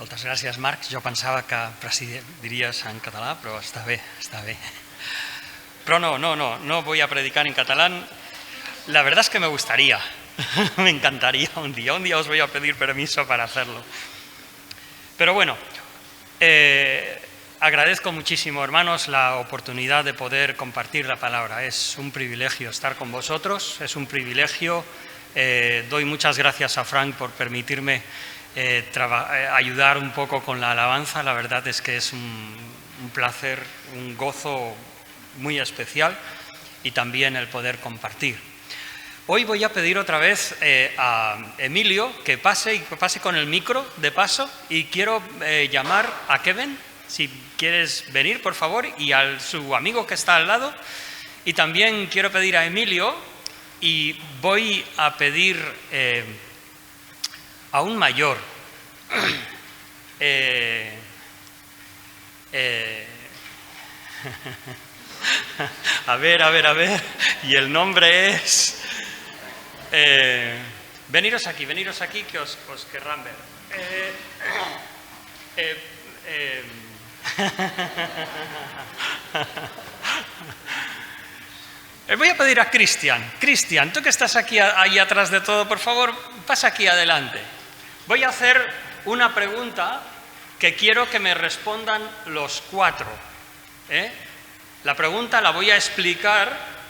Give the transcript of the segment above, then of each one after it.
Moltes gràcies, Marc. Jo pensava que presidiries en català, però està bé, està bé. Pero no voy a predicar en catalán. La verdad es que me gustaría, me encantaría un día os voy a pedir permiso para hacerlo. Pero bueno, agradezco muchísimo, hermanos, la oportunidad de poder compartir la palabra. Es un privilegio estar con vosotros, es un privilegio. Doy muchas gracias a Frank por permitirme ayudar un poco con la alabanza. La verdad es que es un placer, un gozo muy especial, y también el poder compartir. Hoy voy a pedir otra vez a Emilio que pase con el micro de paso, y quiero llamar a Kevin, si quieres venir, por favor, y a su amigo que está al lado. Y también quiero pedir a Emilio, y voy a pedir a un mayor. A ver, y el nombre es... veniros aquí, que os querrán ver. Voy a pedir a Cristian. Cristian, tú que estás aquí ahí atrás de todo, por favor, pasa aquí adelante. Voy a hacer una pregunta que quiero que me respondan los cuatro. La pregunta la voy a explicar.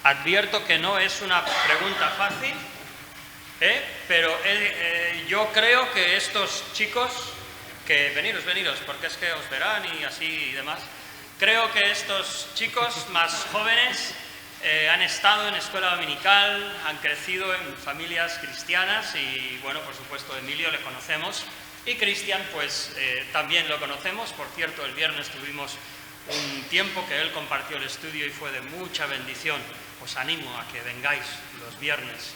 Advierto que no es una pregunta fácil, pero yo creo que estos chicos, que veniros, porque es que os verán y así y demás, creo que estos chicos más jóvenes han estado en escuela dominical, han crecido en familias cristianas y, bueno, por supuesto, Emilio le conocemos, y Cristian, pues también lo conocemos. Por cierto, el viernes tuvimos un tiempo que él compartió el estudio y fue de mucha bendición. Os animo a que vengáis los viernes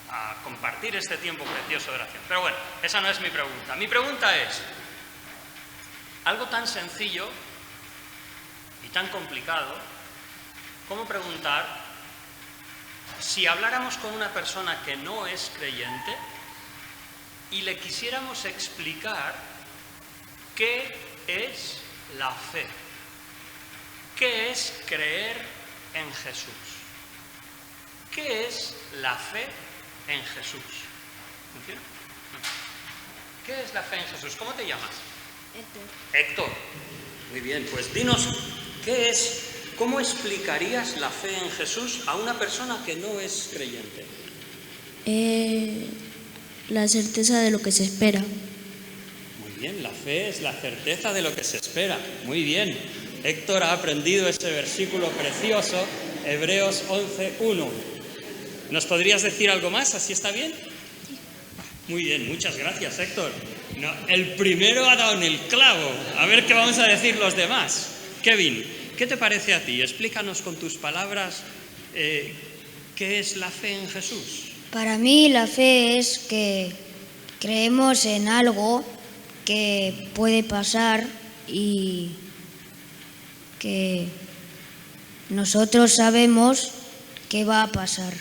a compartir este tiempo precioso de oración. Pero bueno, esa no es mi pregunta. Mi pregunta es, algo tan sencillo y tan complicado, ¿cómo preguntar si habláramos con una persona que no es creyente y le quisiéramos explicar qué es la fe? ¿Qué es creer en Jesús? ¿Qué es la fe en Jesús? ¿Funciona? ¿Qué es la fe en Jesús? ¿Cómo te llamas? Héctor. Muy bien, pues dinos, ¿cómo explicarías la fe en Jesús a una persona que no es creyente? La certeza de lo que se espera. Muy bien, la fe es la certeza de lo que se espera. Muy bien. Héctor ha aprendido ese versículo precioso, Hebreos 11:1. ¿Nos podrías decir algo más? ¿Así está bien? Muy bien, muchas gracias, Héctor. No, el primero ha dado en el clavo. A ver qué vamos a decir los demás. Kevin, ¿qué te parece a ti? Explícanos con tus palabras qué es la fe en Jesús. Para mí la fe es que creemos en algo que puede pasar y que nosotros sabemos qué va a pasar.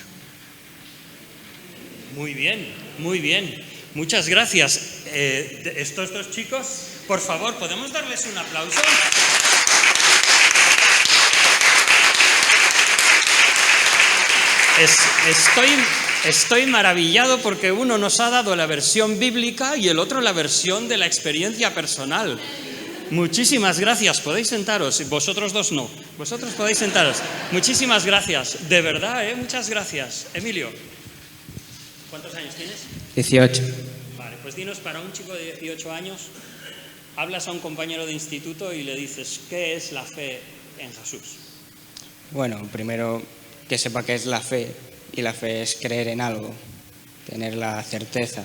Muy bien, muy bien. Muchas gracias. Estos dos chicos, por favor, ¿podemos darles un aplauso? Estoy maravillado porque uno nos ha dado la versión bíblica y el otro la versión de la experiencia personal. Muchísimas gracias. Podéis sentaros. Vosotros dos no. Vosotros podéis sentaros. Muchísimas gracias. De verdad, muchas gracias. Emilio, ¿cuántos años tienes? 18. Vale, pues dinos, para un chico de 18 años, hablas a un compañero de instituto y le dices, ¿qué es la fe en Jesús? Bueno, primero que sepa qué es la fe, y la fe es creer en algo, tener la certeza.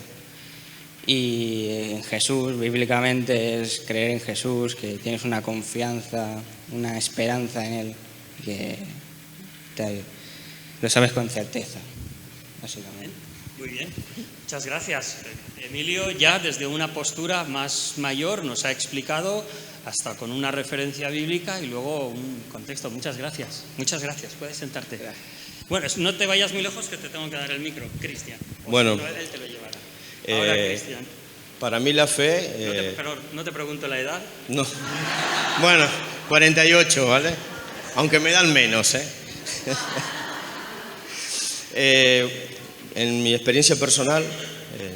Y en Jesús, bíblicamente, es creer en Jesús, que tienes una confianza, una esperanza en Él, que lo sabes con certeza, básicamente. Muy bien, muchas gracias. Emilio ya desde una postura más mayor nos ha explicado hasta con una referencia bíblica y luego un contexto. Muchas gracias, puedes sentarte. Gracias. Bueno, no te vayas muy lejos que te tengo que dar el micro, Cristian. Bueno, él te lo llevará. Ahora, Cristian. Para mí la fe... Pero no te pregunto la edad. No. Bueno, 48, ¿vale? Aunque me dan menos, En mi experiencia personal,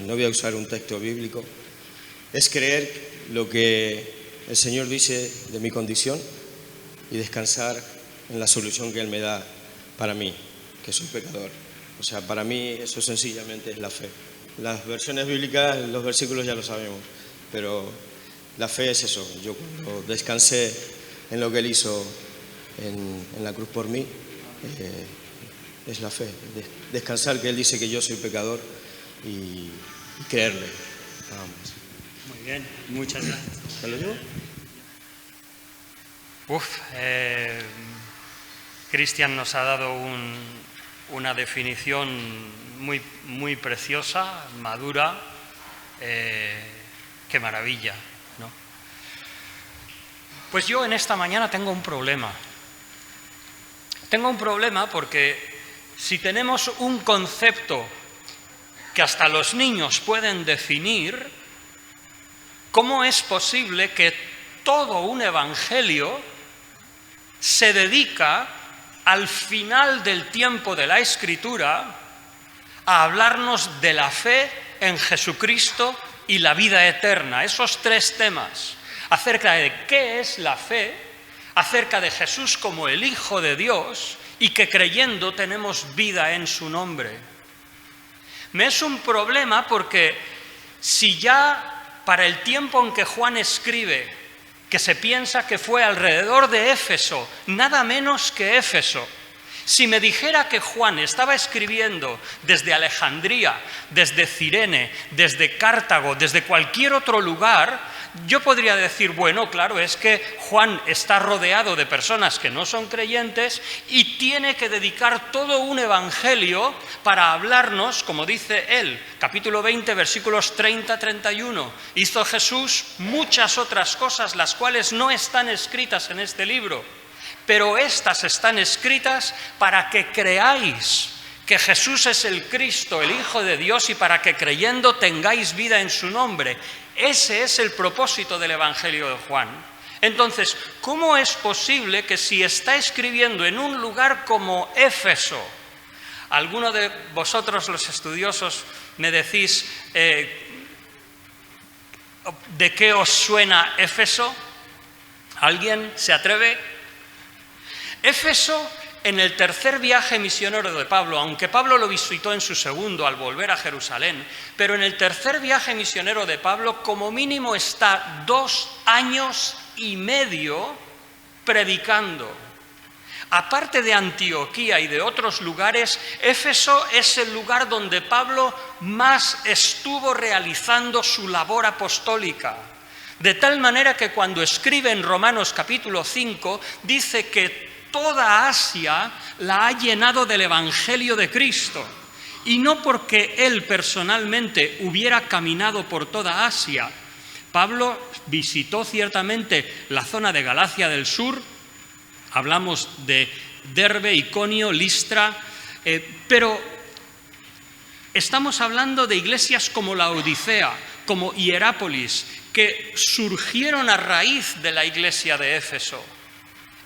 no voy a usar un texto bíblico, es creer lo que el Señor dice de mi condición y descansar en la solución que Él me da para mí, que soy pecador. O sea, para mí eso sencillamente es la fe. Las versiones bíblicas, los versículos ya lo sabemos, pero la fe es eso. Yo cuando descansé en lo que Él hizo en la cruz por mí, es la fe. Descansar que Él dice que yo soy pecador y creerle. Vamos. Muy bien, muchas gracias. ¿Te lo digo? Cristian nos ha dado una definición muy preciosa, madura. Qué maravilla, ¿no? Pues yo en esta mañana tengo un problema. Tengo un problema porque si tenemos un concepto que hasta los niños pueden definir, ¿cómo es posible que todo un evangelio se dedica al final del tiempo de la Escritura a hablarnos de la fe en Jesucristo y la vida eterna? Esos tres temas, acerca de qué es la fe, acerca de Jesús como el Hijo de Dios y que creyendo tenemos vida en su nombre. Me es un problema porque si ya para el tiempo en que Juan escribe, que se piensa que fue alrededor de Éfeso, nada menos que Éfeso, si me dijera que Juan estaba escribiendo desde Alejandría, desde Cirene, desde Cartago, desde cualquier otro lugar, yo podría decir, bueno, claro, es que Juan está rodeado de personas que no son creyentes y tiene que dedicar todo un evangelio para hablarnos, como dice él, capítulo 20, versículos 30-31. Hizo Jesús muchas otras cosas, las cuales no están escritas en este libro, pero estas están escritas para que creáis que Jesús es el Cristo, el Hijo de Dios, y para que creyendo tengáis vida en su nombre. Ese es el propósito del Evangelio de Juan. Entonces, ¿cómo es posible que si está escribiendo en un lugar como Éfeso, alguno de vosotros los estudiosos me decís de qué os suena Éfeso? ¿Alguien se atreve? Éfeso, en el tercer viaje misionero de Pablo, aunque Pablo lo visitó en su segundo al volver a Jerusalén, pero en el tercer viaje misionero de Pablo como mínimo está 2 años y medio predicando. Aparte de Antioquía y de otros lugares, Éfeso es el lugar donde Pablo más estuvo realizando su labor apostólica. De tal manera que cuando escribe en Romanos capítulo 5, dice que toda Asia la ha llenado del Evangelio de Cristo. Y no porque él personalmente hubiera caminado por toda Asia. Pablo visitó ciertamente la zona de Galacia del Sur, hablamos de Derbe, Iconio, Listra, pero estamos hablando de iglesias como la Odisea, como Hierápolis, que surgieron a raíz de la iglesia de Éfeso.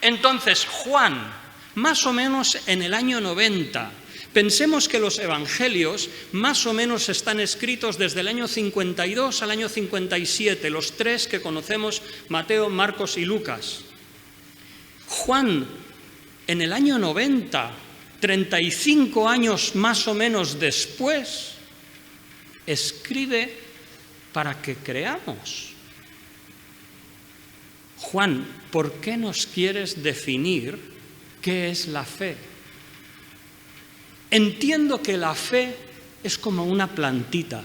Entonces, Juan, más o menos en el año 90, pensemos que los evangelios más o menos están escritos desde el año 52 al año 57, los 3 que conocemos, Mateo, Marcos y Lucas. Juan, en el año 90, 35 años más o menos después, escribe para que creamos. Juan, ¿por qué nos quieres definir qué es la fe? Entiendo que la fe es como una plantita.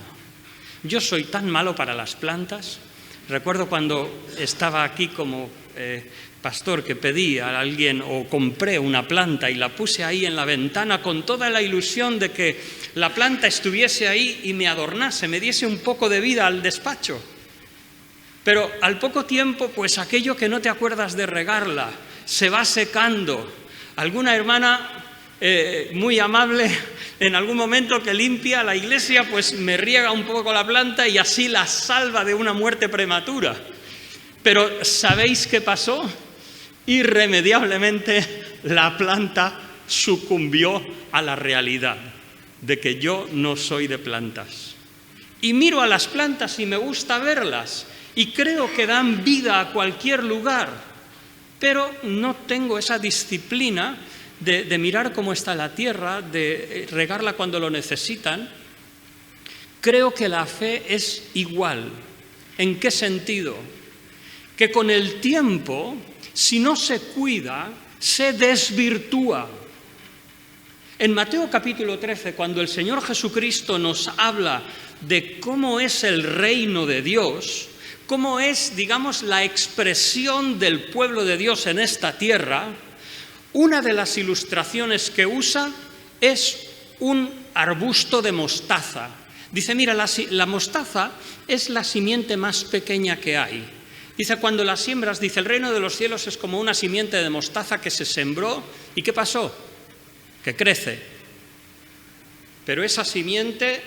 Yo soy tan malo para las plantas. Recuerdo cuando estaba aquí como pastor que pedí a alguien o compré una planta y la puse ahí en la ventana con toda la ilusión de que la planta estuviese ahí y me adornase, me diese un poco de vida al despacho. Pero al poco tiempo, pues aquello que no te acuerdas de regarla, se va secando. Alguna hermana muy amable en algún momento que limpia la iglesia, pues me riega un poco la planta y así la salva de una muerte prematura. Pero ¿sabéis qué pasó? Irremediablemente la planta sucumbió a la realidad de que yo no soy de plantas. Y miro a las plantas y me gusta verlas y creo que dan vida a cualquier lugar, pero no tengo esa disciplina de mirar cómo está la tierra, de regarla cuando lo necesitan. Creo que la fe es igual. ¿En qué sentido? Que con el tiempo, si no se cuida, se desvirtúa. En Mateo capítulo 13, cuando el Señor Jesucristo nos habla de cómo es el reino de Dios, cómo es, digamos, la expresión del pueblo de Dios en esta tierra, una de las ilustraciones que usa es un arbusto de mostaza. Dice, mira, la mostaza es la simiente más pequeña que hay. Dice, cuando la siembras, dice, el reino de los cielos es como una simiente de mostaza que se sembró. ¿Y qué pasó? Que crece. Pero esa simiente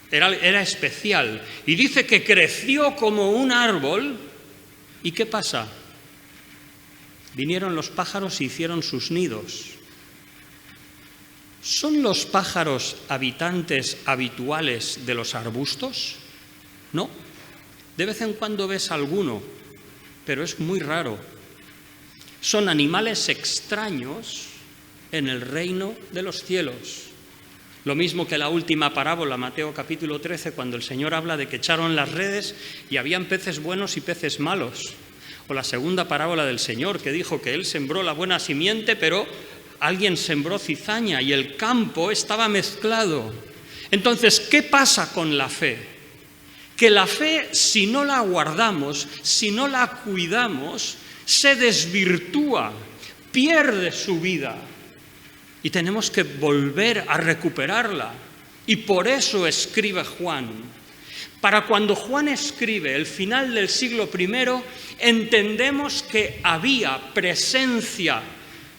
era especial. Y dice que creció como un árbol. ¿Y qué pasa? Vinieron los pájaros y hicieron sus nidos. ¿Son los pájaros habitantes habituales de los arbustos? No. De vez en cuando ves alguno, pero es muy raro. Son animales extraños en el reino de los cielos. Lo mismo que la última parábola, Mateo capítulo 13, cuando el Señor habla de que echaron las redes y habían peces buenos y peces malos. O la segunda parábola del Señor, que dijo que Él sembró la buena simiente, pero alguien sembró cizaña y el campo estaba mezclado. Entonces, ¿qué pasa con la fe? Que la fe, si no la guardamos, si no la cuidamos, se desvirtúa, pierde su vida. Y tenemos que volver a recuperarla. Y por eso escribe Juan. Para cuando Juan escribe el final del siglo I, entendemos que había presencia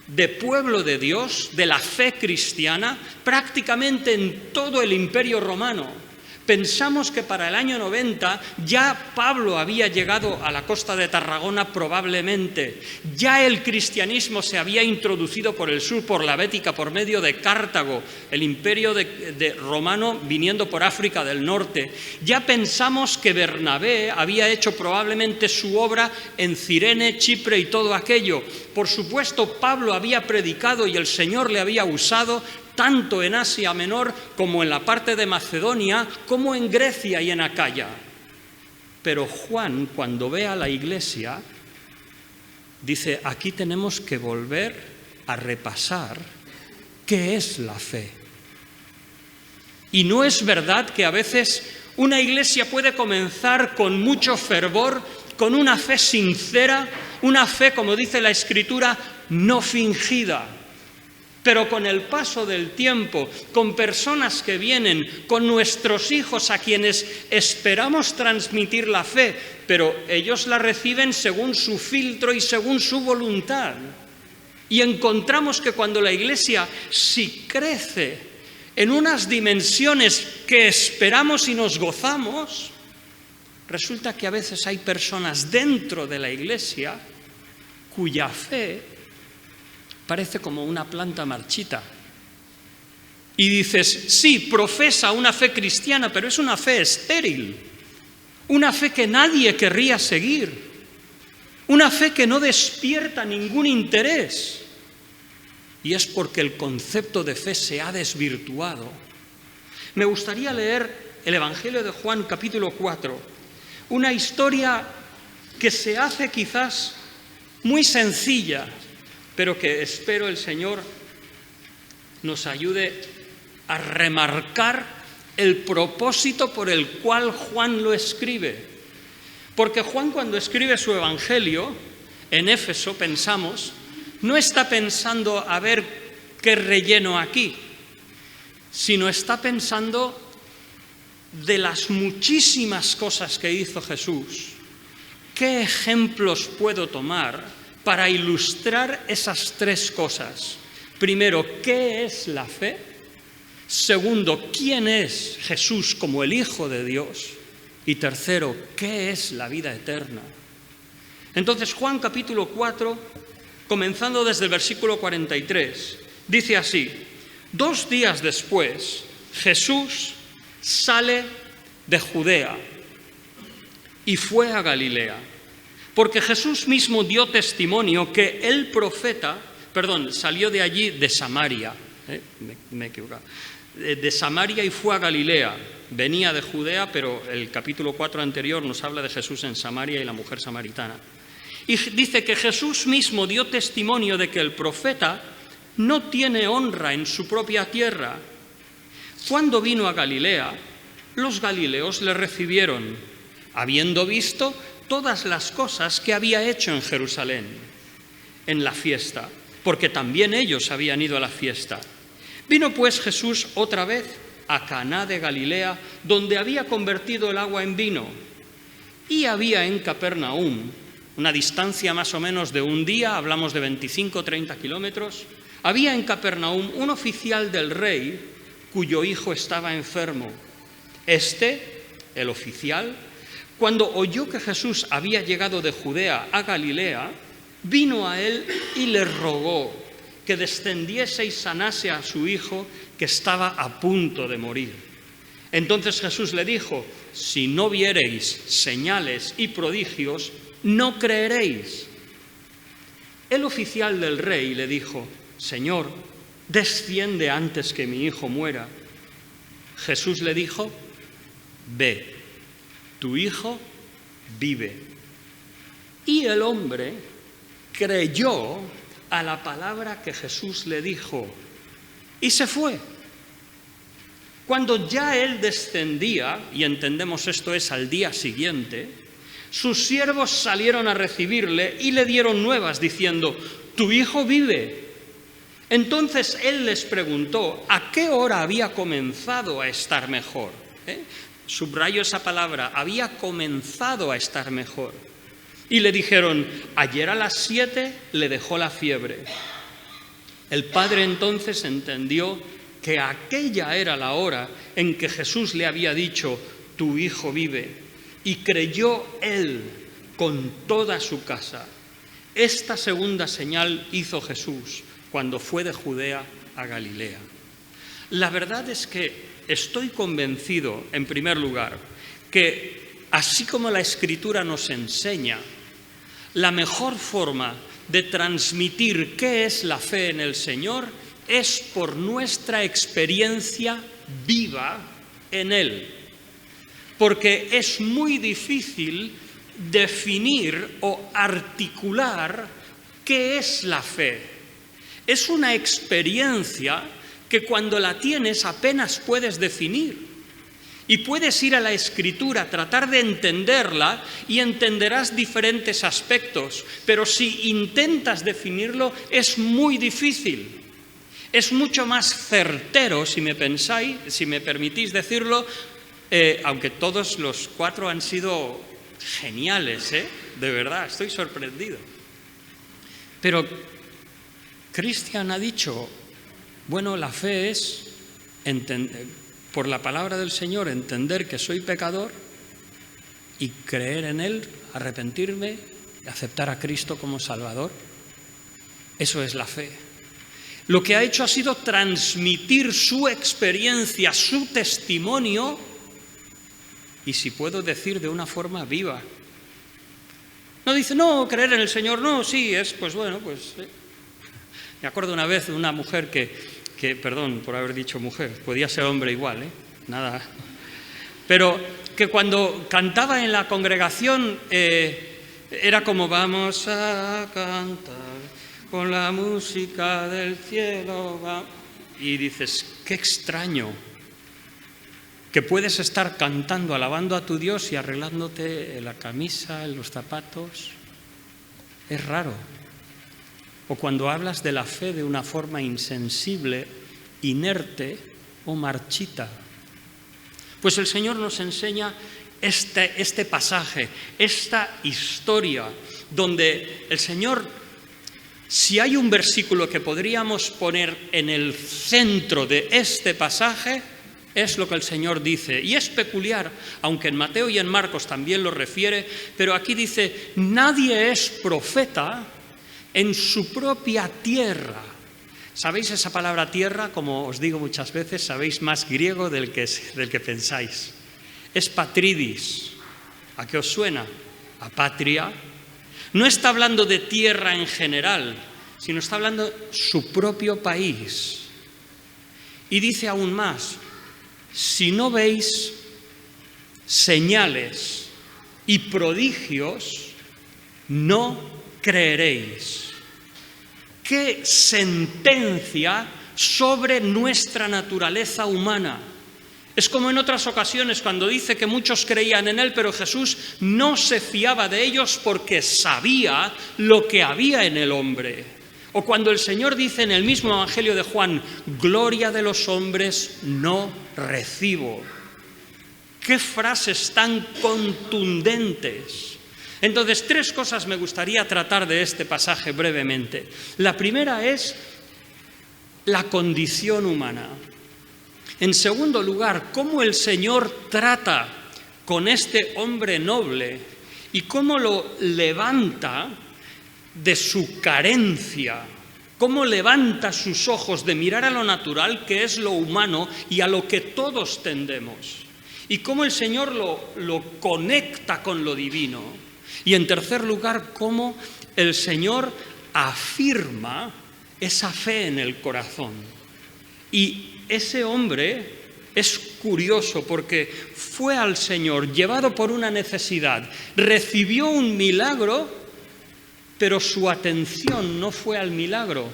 de pueblo de Dios, de la fe cristiana, prácticamente en todo el Imperio Romano. Pensamos que para el año 90 ya Pablo había llegado a la costa de Tarragona probablemente. Ya el cristianismo se había introducido por el sur, por la Bética, por medio de Cartago, el imperio de romano viniendo por África del Norte. Ya pensamos que Bernabé había hecho probablemente su obra en Cirene, Chipre y todo aquello. Por supuesto, Pablo había predicado y el Señor le había usado tanto en Asia Menor como en la parte de Macedonia, como en Grecia y en Acaya. Pero Juan, cuando ve a la iglesia, dice, aquí tenemos que volver a repasar qué es la fe. Y no es verdad que a veces una iglesia puede comenzar con mucho fervor, con una fe sincera, una fe, como dice la Escritura, no fingida. Pero con el paso del tiempo, con personas que vienen, con nuestros hijos a quienes esperamos transmitir la fe, pero ellos la reciben según su filtro y según su voluntad. Y encontramos que cuando la iglesia sí crece en unas dimensiones que esperamos y nos gozamos, resulta que a veces hay personas dentro de la iglesia cuya fe parece como una planta marchita. Y dices, sí, profesa una fe cristiana, pero es una fe estéril, una fe que nadie querría seguir, una fe que no despierta ningún interés. Y es porque el concepto de fe se ha desvirtuado. Me gustaría leer el Evangelio de Juan, capítulo 4, una historia que se hace quizás muy sencilla, pero que espero el Señor nos ayude a remarcar el propósito por el cual Juan lo escribe. Porque Juan, cuando escribe su Evangelio, en Éfeso, pensamos, no está pensando a ver qué relleno aquí, sino está pensando de las muchísimas cosas que hizo Jesús. ¿Qué ejemplos puedo tomar para ilustrar esas tres cosas? Primero, ¿qué es la fe? Segundo, ¿quién es Jesús como el Hijo de Dios? Y tercero, ¿qué es la vida eterna? Entonces Juan capítulo 4, comenzando desde el versículo 43, dice así: 2 días después, Jesús sale de Judea y fue a Galilea, porque Jesús mismo dio testimonio que el profeta, salió de allí de Samaria, me he equivocado, de Samaria y fue a Galilea. Venía de Judea, pero el capítulo 4 anterior nos habla de Jesús en Samaria y la mujer samaritana. Y dice que Jesús mismo dio testimonio de que el profeta no tiene honra en su propia tierra. Cuando vino a Galilea, los galileos le recibieron, habiendo visto todas las cosas que había hecho en Jerusalén, en la fiesta, porque también ellos habían ido a la fiesta. Vino pues Jesús otra vez a Caná de Galilea, donde había convertido el agua en vino. Y había en Capernaum, una distancia más o menos de un día, hablamos de 25 o 30 kilómetros, había en Capernaum un oficial del rey cuyo hijo estaba enfermo. El oficial, cuando oyó que Jesús había llegado de Judea a Galilea, vino a él y le rogó que descendiese y sanase a su hijo, que estaba a punto de morir. Entonces Jesús le dijo: si no viereis señales y prodigios, no creeréis. El oficial del rey le dijo: Señor, desciende antes que mi hijo muera. Jesús le dijo: ve, tu hijo vive. Y el hombre creyó a la palabra que Jesús le dijo y se fue. Cuando ya él descendía, y entendemos esto es al día siguiente, sus siervos salieron a recibirle y le dieron nuevas diciendo: tu hijo vive. Entonces él les preguntó a qué hora había comenzado a estar mejor. Subrayo esa palabra, había comenzado a estar mejor. Y le dijeron: ayer a las 7 le dejó la fiebre. El padre entonces entendió que aquella era la hora en que Jesús le había dicho: tu hijo vive. Y creyó él con toda su casa. Esta segunda señal hizo Jesús cuando fue de Judea a Galilea. La verdad es que estoy convencido, en primer lugar, que así como la Escritura nos enseña, la mejor forma de transmitir qué es la fe en el Señor es por nuestra experiencia viva en Él. Porque es muy difícil definir o articular qué es la fe. Es una experiencia que cuando la tienes apenas puedes definir. Y puedes ir a la Escritura, tratar de entenderla y entenderás diferentes aspectos, pero si intentas definirlo es muy difícil. Es mucho más certero, si me permitís decirlo, aunque todos los 4 han sido geniales, de verdad, estoy sorprendido. Pero Cristian ha dicho, bueno, la fe es por la palabra del Señor entender que soy pecador y creer en Él, arrepentirme y aceptar a Cristo como Salvador. Eso es la fe. Lo que ha hecho ha sido transmitir su experiencia, su testimonio, y si puedo decir de una forma viva. No dice, no, creer en el Señor, no, sí, es, pues bueno, pues... Me acuerdo una vez de una mujer que, perdón por haber dicho mujer, podía ser hombre igual, nada. Pero que cuando cantaba en la congregación era como vamos a cantar con la música del cielo. Y dices, qué extraño que puedes estar cantando, alabando a tu Dios y arreglándote la camisa, los zapatos. Es raro. O cuando hablas de la fe de una forma insensible, inerte o marchita. Pues el Señor nos enseña este pasaje, esta historia, donde el Señor Si hay un versículo que podríamos poner en el centro de este pasaje, es lo que el Señor dice. Y es peculiar, aunque en Mateo y en Marcos también lo refiere, pero aquí dice, nadie es profeta en su propia tierra. ¿Sabéis esa palabra tierra? Como os digo muchas veces, sabéis más griego del que pensáis. Es patridis. ¿A qué os suena? A patria. No está hablando de tierra en general, sino está hablando de su propio país. Y dice aún más, si no veis señales y prodigios, no creeréis. ¡Qué sentencia sobre nuestra naturaleza humana! Es como en otras ocasiones cuando dice que muchos creían en él, pero Jesús no se fiaba de ellos porque sabía lo que había en el hombre. O cuando el Señor dice en el mismo Evangelio de Juan, gloria de los hombres no recibo. ¡Qué frases tan contundentes! Entonces, 3 cosas me gustaría tratar de este pasaje brevemente. La primera es la condición humana. En segundo lugar, cómo el Señor trata con este hombre noble y cómo lo levanta de su carencia, cómo levanta sus ojos de mirar a lo natural, que es lo humano, y a lo que todos tendemos, y cómo el Señor lo conecta con lo divino. Y en tercer lugar, cómo el Señor afirma esa fe en el corazón. Y ese hombre es curioso porque fue al Señor llevado por una necesidad, recibió un milagro, pero su atención no fue al milagro,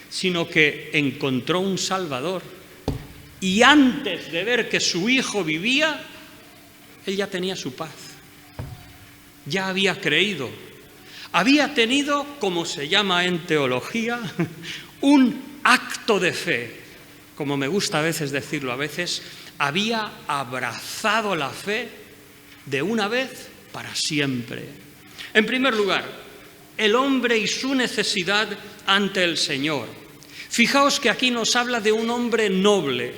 sino que encontró un Salvador. Y antes de ver que su hijo vivía, él ya tenía su paz. Ya había creído. Había tenido, como se llama en teología, un acto de fe. Como me gusta a veces decirlo, había abrazado la fe de una vez para siempre. En primer lugar, el hombre y su necesidad ante el Señor. Fijaos que aquí nos habla de un hombre noble.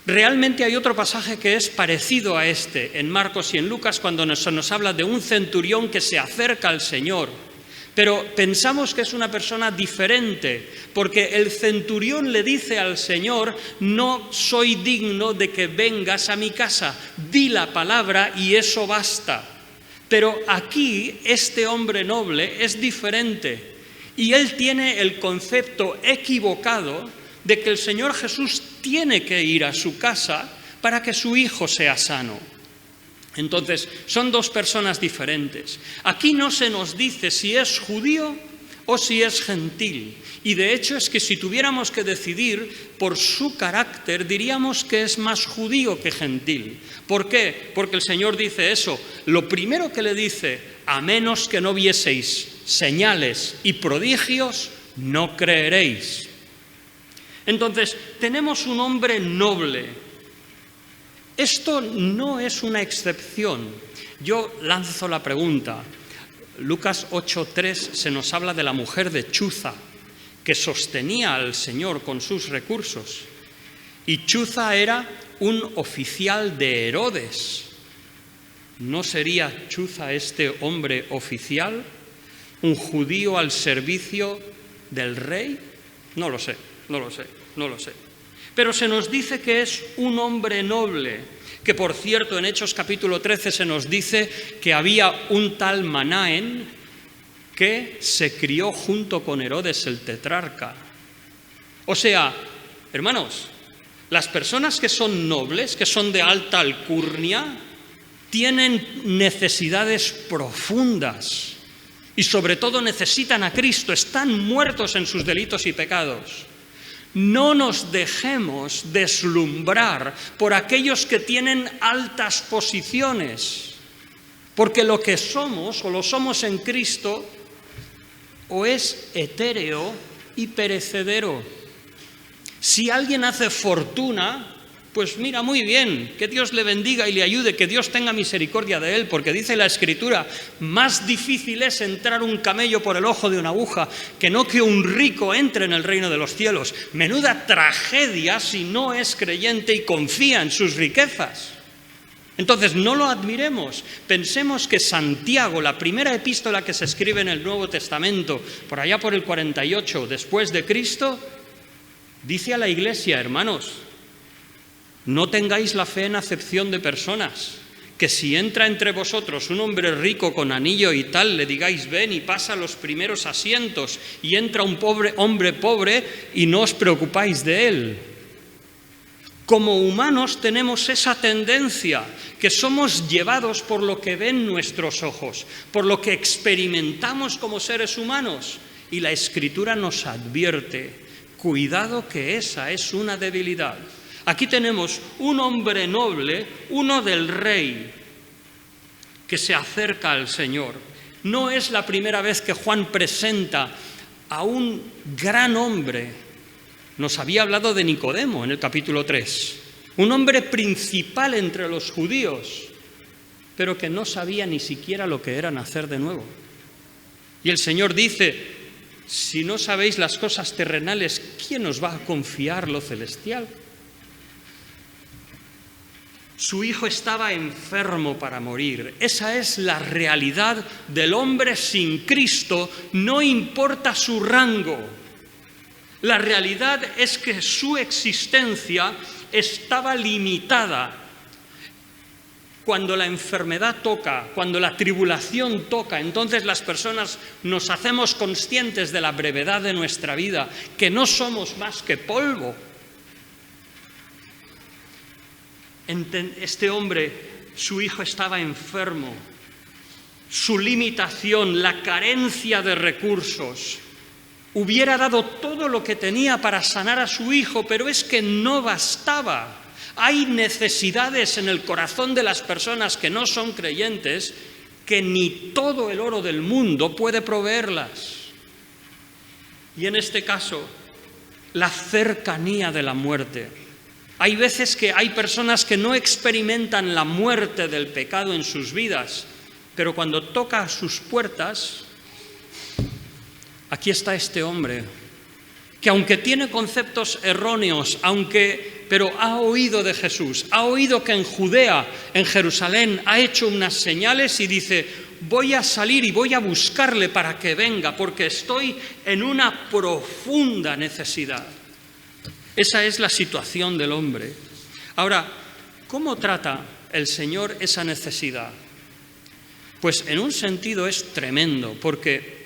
Realmente hay otro pasaje que es parecido a este, en Marcos y en Lucas, cuando nos habla de un centurión que se acerca al Señor. Pero pensamos que es una persona diferente, porque el centurión le dice al Señor, no soy digno de que vengas a mi casa, di la palabra y eso basta. Pero aquí este hombre noble es diferente y él tiene el concepto equivocado de que el Señor Jesús tiene que ir a su casa para que su hijo sea sano. Entonces, son 2 personas diferentes. Aquí no se nos dice si es judío o si es gentil. Y de hecho es que si tuviéramos que decidir por su carácter, diríamos que es más judío que gentil. ¿Por qué? Porque el Señor dice eso. Lo primero que le dice, a menos que no vieseis señales y prodigios, no creeréis. Entonces, tenemos un hombre noble. Esto no es una excepción. Yo lanzo la pregunta. Lucas 8:3 se nos habla de la mujer de Chuza, que sostenía al Señor con sus recursos. Y Chuza era un oficial de Herodes. ¿No sería Chuza este hombre oficial? ¿Un judío al servicio del rey? No lo sé. Pero se nos dice que es un hombre noble, que por cierto en Hechos capítulo 13 se nos dice que había un tal Manaén que se crió junto con Herodes el tetrarca. O sea, hermanos, las personas que son nobles, que son de alta alcurnia, tienen necesidades profundas y sobre todo necesitan a Cristo, están muertos en sus delitos y pecados. No nos dejemos deslumbrar por aquellos que tienen altas posiciones, porque lo que somos o lo somos en Cristo o es etéreo y perecedero. Si alguien hace fortuna, Pues mira, muy bien, que Dios le bendiga y le ayude, que Dios tenga misericordia de él, porque dice la Escritura, más difícil es entrar un camello por el ojo de una aguja que no que un rico entre en el reino de los cielos. Menuda tragedia si no es creyente y confía en sus riquezas. Entonces, no lo admiremos. Pensemos que Santiago, la primera epístola que se escribe en el Nuevo Testamento, por allá por el 48 después de Cristo, dice a la Iglesia, hermanos, no tengáis la fe en acepción de personas, que si entra entre vosotros un hombre rico con anillo y tal, le digáis ven y pasa los primeros asientos, y entra un hombre pobre y no os preocupáis de él. Como humanos tenemos esa tendencia, que somos llevados por lo que ven nuestros ojos, por lo que experimentamos como seres humanos, y la Escritura nos advierte, cuidado que esa es una debilidad. Aquí tenemos un hombre noble, uno del rey, que se acerca al Señor. No es la primera vez que Juan presenta a un gran hombre. Nos había hablado de Nicodemo en el capítulo 3, un hombre principal entre los judíos, pero que no sabía ni siquiera lo que era nacer de nuevo. Y el Señor dice, si no sabéis las cosas terrenales, ¿quién os va a confiar lo celestial? Su hijo estaba enfermo para morir. Esa es la realidad del hombre sin Cristo, no importa su rango. La realidad es que su existencia estaba limitada. Cuando la enfermedad toca, cuando la tribulación toca, entonces las personas nos hacemos conscientes de la brevedad de nuestra vida, que no somos más que polvo. Este hombre, su hijo estaba enfermo. Su limitación, la carencia de recursos, hubiera dado todo lo que tenía para sanar a su hijo, pero es que no bastaba. Hay necesidades en el corazón de las personas que no son creyentes que ni todo el oro del mundo puede proveerlas. Y en este caso, la cercanía de la muerte. Hay veces que hay personas que no experimentan la muerte del pecado en sus vidas, pero cuando toca a sus puertas, aquí está este hombre, que aunque tiene conceptos erróneos, pero ha oído de Jesús, ha oído que en Judea, en Jerusalén, ha hecho unas señales y dice, voy a salir y voy a buscarle para que venga, porque estoy en una profunda necesidad. Esa es la situación del hombre. Ahora, ¿cómo trata el Señor esa necesidad? Pues en un sentido es tremendo, porque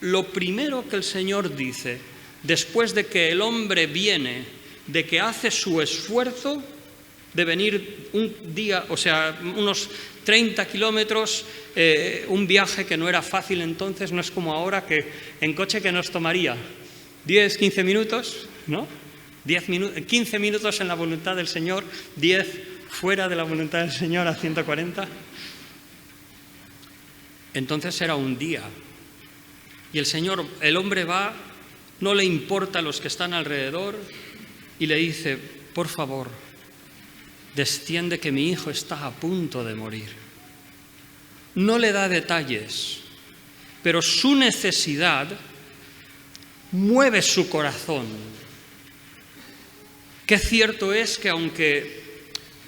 lo primero que el Señor dice, después de que el hombre viene, de que hace su esfuerzo de venir un día, o sea, unos 30 kilómetros, un viaje que no era fácil entonces, no es como ahora, que en coche que nos tomaría 10, 15 minutos, ¿no? 15 minutos en la voluntad del Señor, 10 fuera de la voluntad del Señor a 140. Entonces era un día. Y el hombre va, no le importa a los que están alrededor y le dice, por favor, desciende que mi hijo está a punto de morir. No le da detalles, pero su necesidad mueve su corazón. Qué cierto es que aunque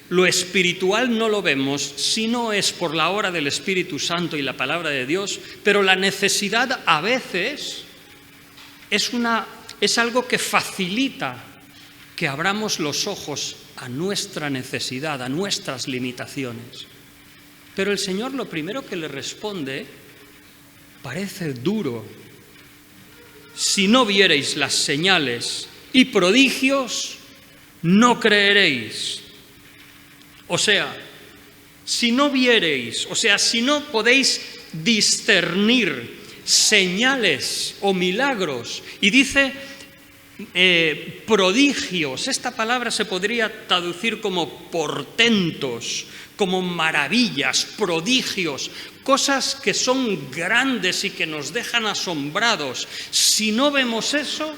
lo espiritual no lo vemos, si no es por la obra del Espíritu Santo y la palabra de Dios, pero la necesidad a veces es algo que facilita que abramos los ojos a nuestra necesidad, a nuestras limitaciones. Pero el Señor lo primero que le responde parece duro. Si no viereis las señales y prodigios, no creeréis. O sea, si no viereis, si no podéis discernir señales o milagros, y dice prodigios, esta palabra se podría traducir como portentos, como maravillas, prodigios, cosas que son grandes y que nos dejan asombrados. Si no vemos eso,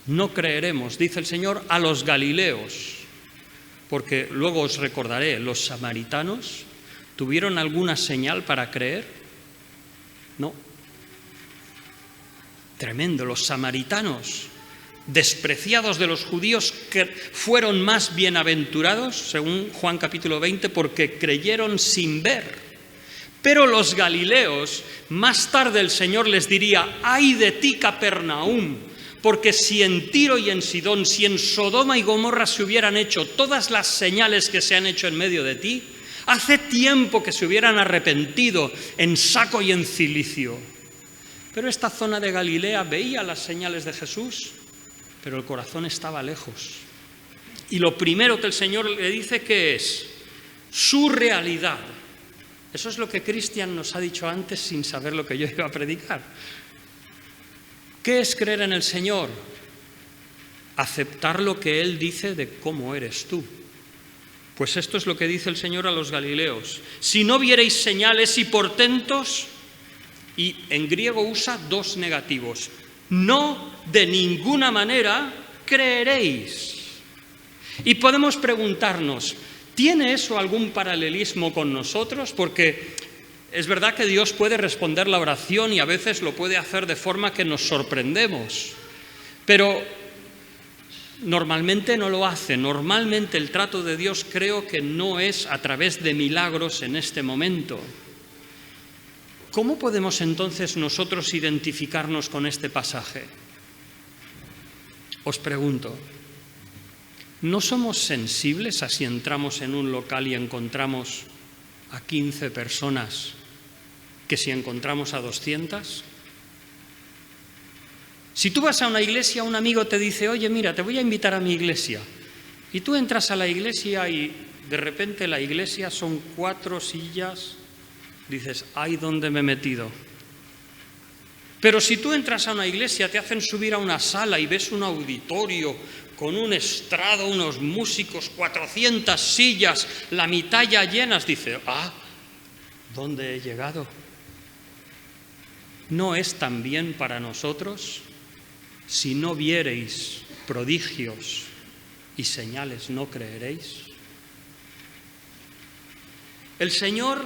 no creeremos, dice el Señor a los galileos. Porque luego os recordaré, los samaritanos ¿tuvieron alguna señal para creer? No. Tremendo, los samaritanos, despreciados de los judíos, que fueron más bienaventurados, según Juan capítulo 20, porque creyeron sin ver. Pero los galileos, más tarde el Señor les diría: ¡ay de ti, Capernaum! Porque si en Tiro y en Sidón, si en Sodoma y Gomorra se hubieran hecho todas las señales que se han hecho en medio de ti, hace tiempo que se hubieran arrepentido en Saco y en Cilicio. Pero esta zona de Galilea veía las señales de Jesús, pero el corazón estaba lejos. Y lo primero que el Señor le dice, ¿qué es? Su realidad. Eso es lo que Cristian nos ha dicho antes sin saber lo que yo iba a predicar. ¿Qué es creer en el Señor? Aceptar lo que Él dice de cómo eres tú. Pues esto es lo que dice el Señor a los galileos. Si no vierais señales y portentos, y en griego usa dos negativos, no de ninguna manera creeréis. Y podemos preguntarnos, ¿tiene eso algún paralelismo con nosotros? Porque es verdad que Dios puede responder la oración y a veces lo puede hacer de forma que nos sorprendemos. Pero normalmente no lo hace. Normalmente el trato de Dios creo que no es a través de milagros en este momento. ¿Cómo podemos entonces nosotros identificarnos con este pasaje? Os pregunto, ¿no somos sensibles a si entramos en un local y encontramos a 15 personas que si encontramos a 200? Si tú vas a una iglesia, un amigo te dice: oye, mira, te voy a invitar a mi iglesia. Y tú entras a la iglesia y de repente la iglesia son 4 sillas. Dices: ¡ay, dónde me he metido! Pero si tú entras a una iglesia, te hacen subir a una sala y ves un auditorio con un estrado, unos músicos, 400 sillas, la mitad ya llenas, dices: ¡ah! ¿Dónde he llegado? ¿No es también para nosotros? Si no viereis prodigios y señales, ¿no creeréis? El Señor,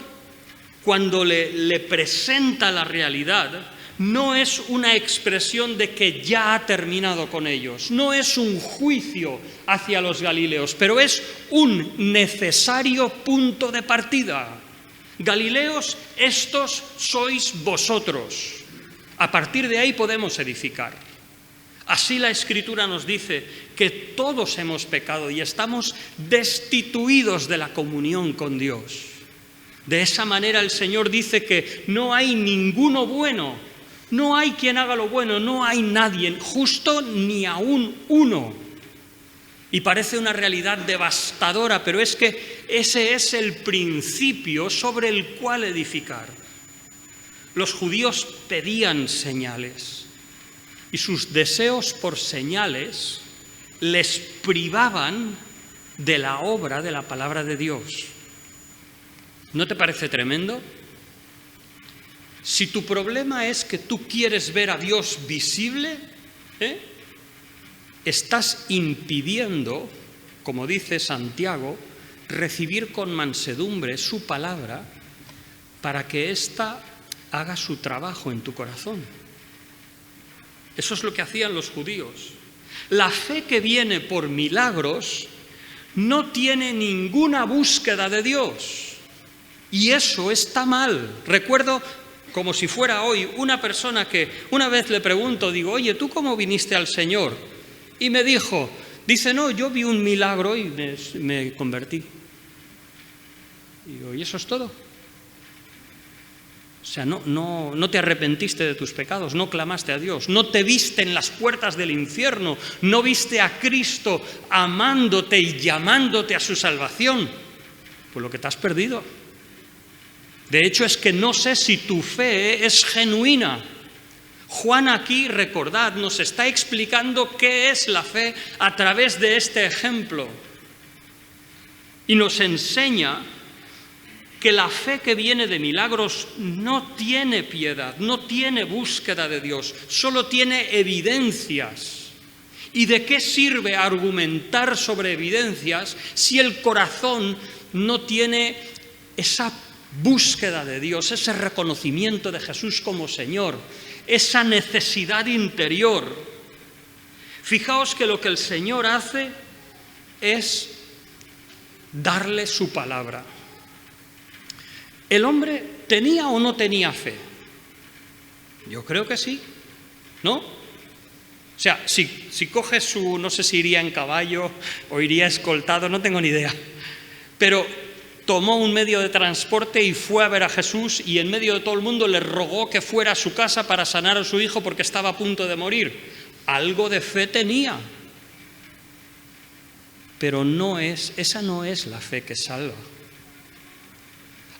cuando le presenta la realidad, no es una expresión de que ya ha terminado con ellos, no es un juicio hacia los galileos, pero es un necesario punto de partida. Galileos, estos sois vosotros. A partir de ahí podemos edificar. Así la Escritura nos dice que todos hemos pecado y estamos destituidos de la comunión con Dios. De esa manera el Señor dice que no hay ninguno bueno, no hay quien haga lo bueno, no hay nadie justo ni aún uno. Y parece una realidad devastadora, pero es que ese es el principio sobre el cual edificar. Los judíos pedían señales y sus deseos por señales les privaban de la obra de la palabra de Dios. ¿No te parece tremendo? Si tu problema es que tú quieres ver a Dios visible, estás impidiendo, como dice Santiago, recibir con mansedumbre su palabra para que ésta haga su trabajo en tu corazón. Eso es lo que hacían los judíos. La fe que viene por milagros no tiene ninguna búsqueda de Dios. Y eso está mal. Recuerdo, como si fuera hoy, una persona que una vez le pregunto, digo: oye, ¿tú cómo viniste al Señor? Y me dice, no, yo vi un milagro y me convertí. Y digo: ¿y eso es todo? O sea, no te arrepentiste de tus pecados, no clamaste a Dios, no te viste en las puertas del infierno, no viste a Cristo amándote y llamándote a su salvación. Pues lo que te has perdido. De hecho, es que no sé si tu fe es genuina. Juan aquí, recordad, nos está explicando qué es la fe a través de este ejemplo. Y nos enseña que la fe que viene de milagros no tiene piedad, no tiene búsqueda de Dios, solo tiene evidencias. ¿Y de qué sirve argumentar sobre evidencias si el corazón no tiene esa búsqueda de Dios, ese reconocimiento de Jesús como Señor, esa necesidad interior? Fijaos que lo que el Señor hace es darle su palabra. ¿El hombre tenía o no tenía fe? Yo creo que sí, ¿no? O sea, si coge su, no sé si iría en caballo o iría escoltado, no tengo ni idea, pero tomó un medio de transporte y fue a ver a Jesús, y en medio de todo el mundo le rogó que fuera a su casa para sanar a su hijo porque estaba a punto de morir. Algo de fe tenía, pero esa no es la fe que salva.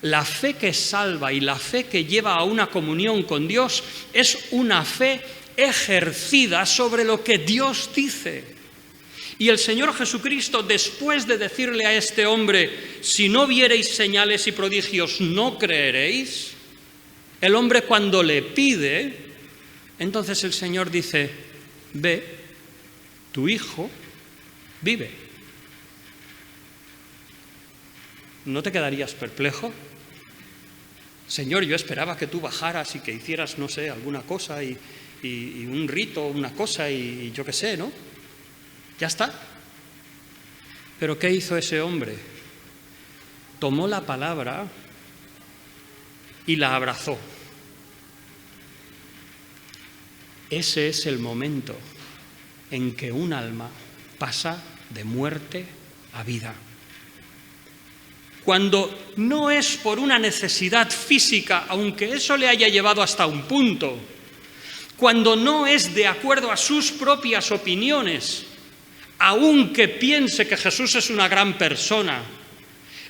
La fe que salva y la fe que lleva a una comunión con Dios es una fe ejercida sobre lo que Dios dice. Y el Señor Jesucristo, después de decirle a este hombre, si no viereis señales y prodigios, no creeréis, el hombre cuando le pide, entonces el Señor dice, ve, tu hijo vive. ¿No te quedarías perplejo? Señor, yo esperaba que tú bajaras y que hicieras, no sé, alguna cosa y un rito, una cosa y yo qué sé, ¿no? Ya está. Pero ¿qué hizo ese hombre? Tomó la palabra y la abrazó. Ese es el momento en que un alma pasa de muerte a vida. Cuando no es por una necesidad física, aunque eso le haya llevado hasta un punto, cuando no es de acuerdo a sus propias opiniones, aunque piense que Jesús es una gran persona,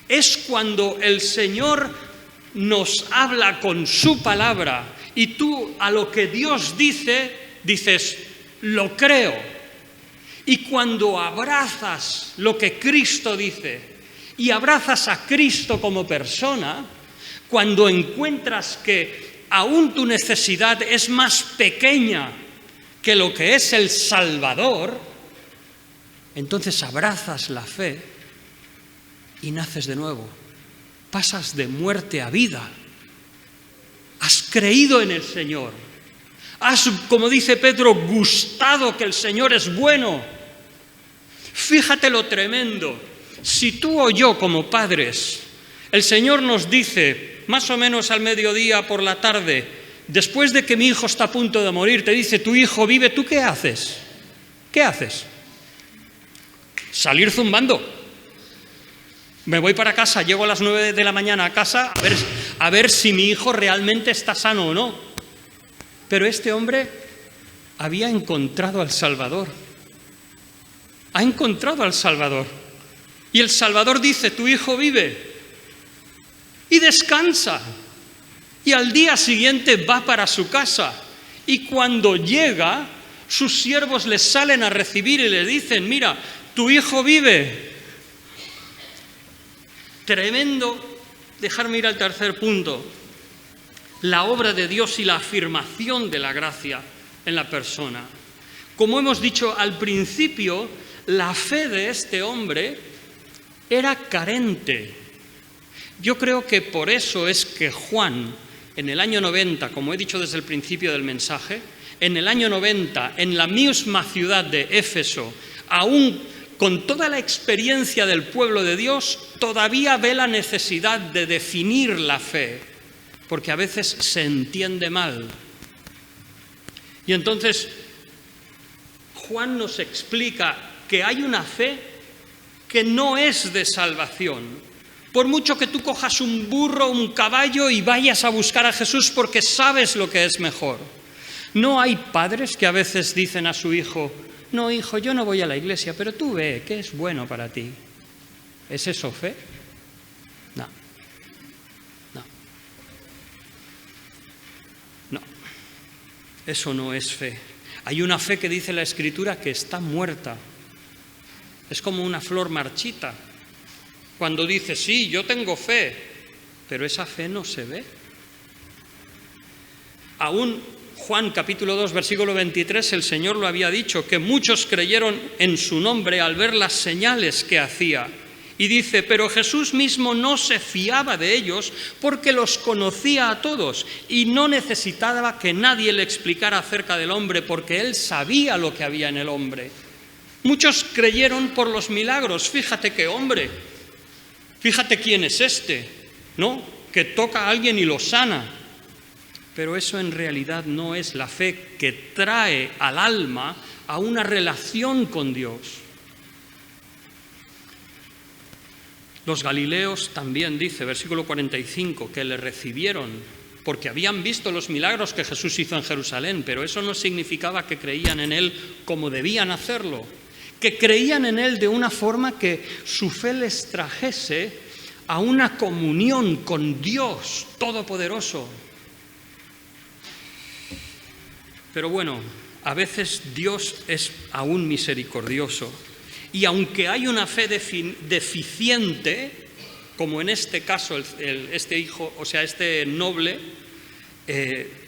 es cuando el Señor nos habla con su palabra y tú a lo que Dios dice, dices, lo creo. Y cuando abrazas lo que Cristo dice y abrazas a Cristo como persona, cuando encuentras que aún tu necesidad es más pequeña que lo que es el Salvador, entonces abrazas la fe y naces de nuevo. Pasas de muerte a vida. Has creído en el Señor. Has, como dice Pedro, gustado que el Señor es bueno. Fíjate lo tremendo. Si tú o yo como padres, el Señor nos dice, más o menos al mediodía por la tarde, después de que mi hijo está a punto de morir, te dice, tu hijo vive, ¿tú qué haces? ¿Qué haces? Salir zumbando. Me voy para casa, llego a las 9 de la mañana a casa a ver si mi hijo realmente está sano o no. Pero este hombre había encontrado al Salvador. Ha encontrado al Salvador. Y el Salvador dice, tu hijo vive. Y descansa. Y al día siguiente va para su casa. Y cuando llega, sus siervos le salen a recibir y le dicen, mira, tu hijo vive. Tremendo. Dejarme ir al tercer punto. La obra de Dios y la afirmación de la gracia en la persona. Como hemos dicho al principio, la fe de este hombre era carente. Yo creo que por eso es que Juan, en el año 90, como he dicho desde el principio del mensaje, en el año 90, en la misma ciudad de Éfeso, aún con toda la experiencia del pueblo de Dios, todavía ve la necesidad de definir la fe, porque a veces se entiende mal. Y entonces Juan nos explica que hay una fe que no es de salvación. Por mucho que tú cojas un burro, un caballo y vayas a buscar a Jesús porque sabes lo que es mejor. No hay padres que a veces dicen a su hijo, no, hijo, yo no voy a la iglesia, pero tú ve, ¿qué es bueno para ti? ¿Es eso fe? No. No. No. Eso no es fe. Hay una fe que dice la Escritura que está muerta. Es como una flor marchita. Cuando dice, sí, yo tengo fe, pero esa fe no se ve. Aún Juan capítulo 2, versículo 23, el Señor lo había dicho, que muchos creyeron en su nombre al ver las señales que hacía. Y dice, pero Jesús mismo no se fiaba de ellos porque los conocía a todos y no necesitaba que nadie le explicara acerca del hombre porque él sabía lo que había en el hombre. Muchos creyeron por los milagros. Fíjate qué hombre, fíjate quién es este, ¿no? Que toca a alguien y lo sana. Pero eso en realidad no es la fe que trae al alma a una relación con Dios. Los galileos también, dice, versículo 45, que le recibieron porque habían visto los milagros que Jesús hizo en Jerusalén, pero eso no significaba que creían en Él como debían hacerlo, que creían en Él de una forma que su fe les trajese a una comunión con Dios Todopoderoso. Pero bueno, a veces Dios es aún misericordioso. Y aunque hay una fe deficiente, como en este caso este hijo, o sea, este noble,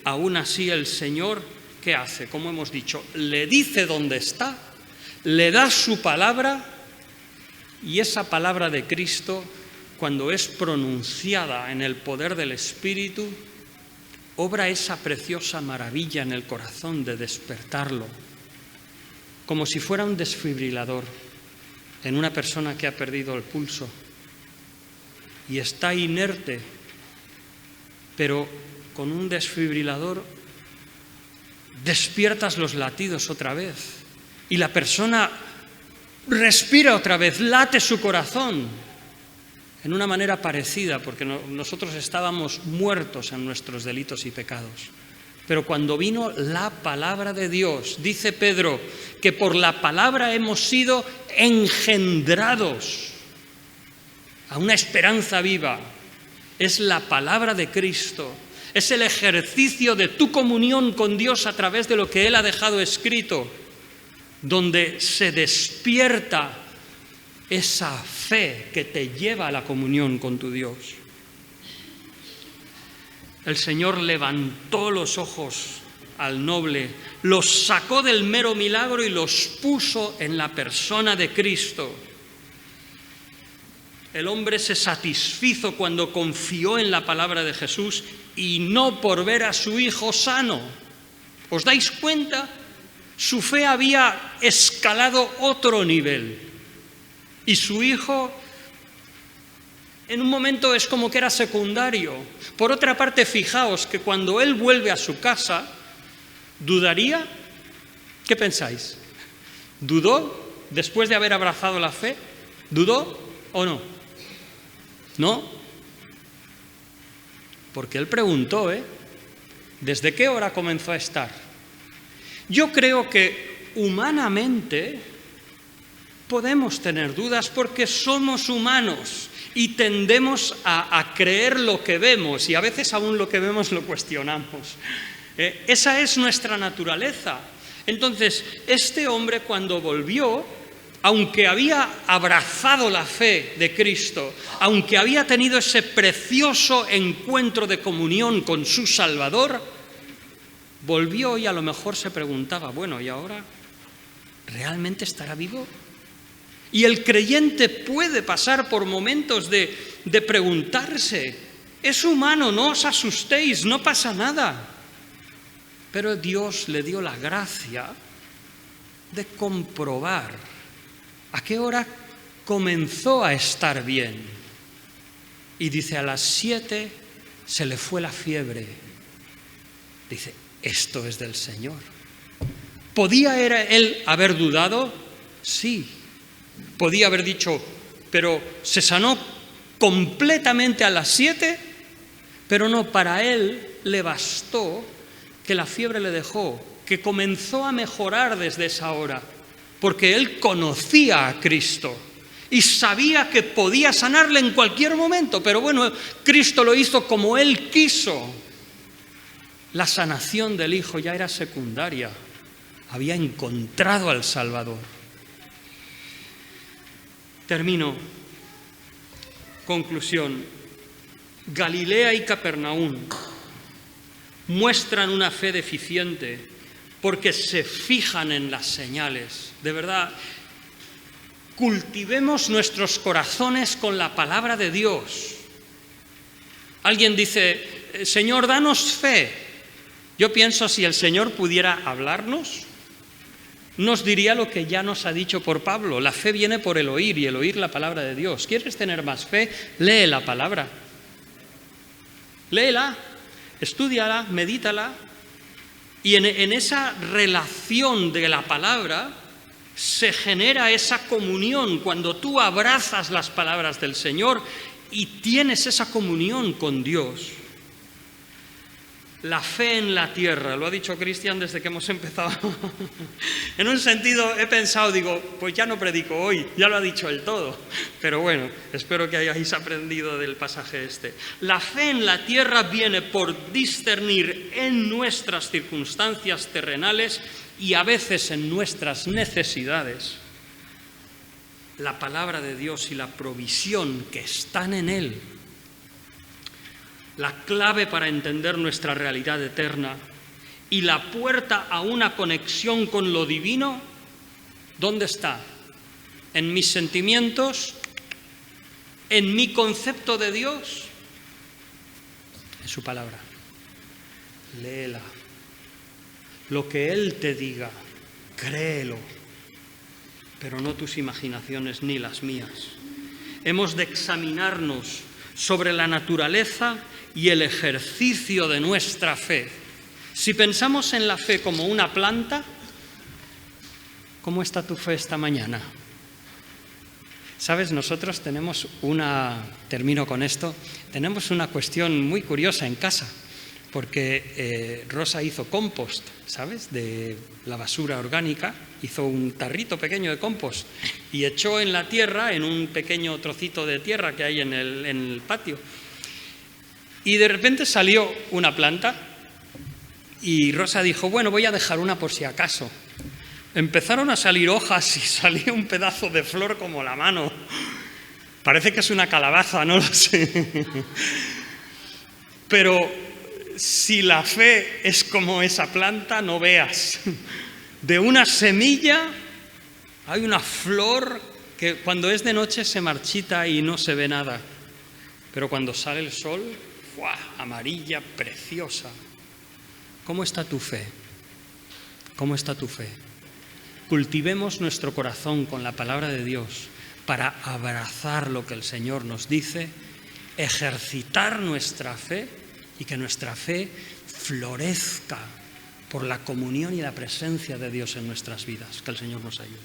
aún así el Señor, ¿qué hace? Como hemos dicho, le dice dónde está, le da su palabra, y esa palabra de Cristo, cuando es pronunciada en el poder del Espíritu, obra esa preciosa maravilla en el corazón de despertarlo, como si fuera un desfibrilador en una persona que ha perdido el pulso y está inerte, pero con un desfibrilador despiertas los latidos otra vez y la persona respira otra vez, late su corazón en una manera parecida, porque nosotros estábamos muertos en nuestros delitos y pecados. Pero cuando vino la palabra de Dios, dice Pedro, que por la palabra hemos sido engendrados a una esperanza viva. Es la palabra de Cristo, es el ejercicio de tu comunión con Dios a través de lo que Él ha dejado escrito, donde se despierta esa fe que te lleva a la comunión con tu Dios. El Señor levantó los ojos al noble, los sacó del mero milagro y los puso en la persona de Cristo. El hombre se satisfizo cuando confió en la palabra de Jesús y no por ver a su hijo sano. ¿Os dais cuenta? Su fe había escalado otro nivel y su hijo en un momento es como que era secundario. Por otra parte, fijaos que cuando él vuelve a su casa, ¿dudaría? ¿Qué pensáis? ¿Dudó después de haber abrazado la fe? ¿Dudó o no? ¿No? Porque él preguntó, ¿desde qué hora comenzó a estar? Yo creo que humanamente podemos tener dudas porque somos humanos y tendemos a creer lo que vemos y a veces aún lo que vemos lo cuestionamos. Esa es nuestra naturaleza. Entonces, este hombre cuando volvió, aunque había abrazado la fe de Cristo, aunque había tenido ese precioso encuentro de comunión con su Salvador, volvió y a lo mejor se preguntaba, bueno, ¿y ahora realmente estará vivo? Y el creyente puede pasar por momentos de preguntarse, es humano, no os asustéis, no pasa nada. Pero Dios le dio la gracia de comprobar a qué hora comenzó a estar bien. Y dice, a las 7 se le fue la fiebre. Dice, esto es del Señor. ¿Podía él haber dudado? Sí. Podía haber dicho, pero se sanó completamente a las 7, pero no, para él le bastó que la fiebre le dejó, que comenzó a mejorar desde esa hora, porque él conocía a Cristo y sabía que podía sanarle en cualquier momento, pero bueno, Cristo lo hizo como él quiso. La sanación del hijo ya era secundaria, había encontrado al Salvador. Termino. Conclusión. Galilea y Capernaum muestran una fe deficiente porque se fijan en las señales. De verdad, cultivemos nuestros corazones con la palabra de Dios. Alguien dice, Señor, danos fe. Yo pienso, si el Señor pudiera hablarnos, nos diría lo que ya nos ha dicho por Pablo. La fe viene por el oír, y el oír la palabra de Dios. ¿Quieres tener más fe? Lee la palabra. Léela, estúdiala, medítala. Y en esa relación de la palabra se genera esa comunión cuando tú abrazas las palabras del Señor y tienes esa comunión con Dios. La fe en la tierra, lo ha dicho Cristian desde que hemos empezado. En un sentido he pensado, digo, pues ya no predico hoy, ya lo ha dicho él todo. Pero bueno, espero que hayáis aprendido del pasaje este. La fe en la tierra viene por discernir en nuestras circunstancias terrenales y a veces en nuestras necesidades la palabra de Dios y la provisión que están en Él. La clave para entender nuestra realidad eterna y la puerta a una conexión con lo divino, ¿dónde está? ¿En mis sentimientos? ¿En mi concepto de Dios? En su palabra. Léela. Lo que Él te diga, créelo, pero no tus imaginaciones ni las mías. Hemos de examinarnos sobre la naturaleza y el ejercicio de nuestra fe. Si pensamos en la fe como una planta, ¿cómo está tu fe esta mañana? Sabes, nosotros tenemos termino con esto, tenemos una cuestión muy curiosa en casa, porque Rosa hizo compost, ¿sabes?, de la basura orgánica, hizo un tarrito pequeño de compost y echó en la tierra, en un pequeño trocito de tierra que hay en el patio. Y de repente salió una planta y Rosa dijo, bueno, voy a dejar una por si acaso. Empezaron a salir hojas y salió un pedazo de flor como la mano. Parece que es una calabaza, no lo sé. Pero si la fe es como esa planta, no veas. De una semilla hay una flor que cuando es de noche se marchita y no se ve nada. Pero cuando sale el sol, ¡buah!, amarilla, preciosa. ¿Cómo está tu fe? ¿Cómo está tu fe? Cultivemos nuestro corazón con la palabra de Dios para abrazar lo que el Señor nos dice, ejercitar nuestra fe y que nuestra fe florezca por la comunión y la presencia de Dios en nuestras vidas. Que el Señor nos ayude.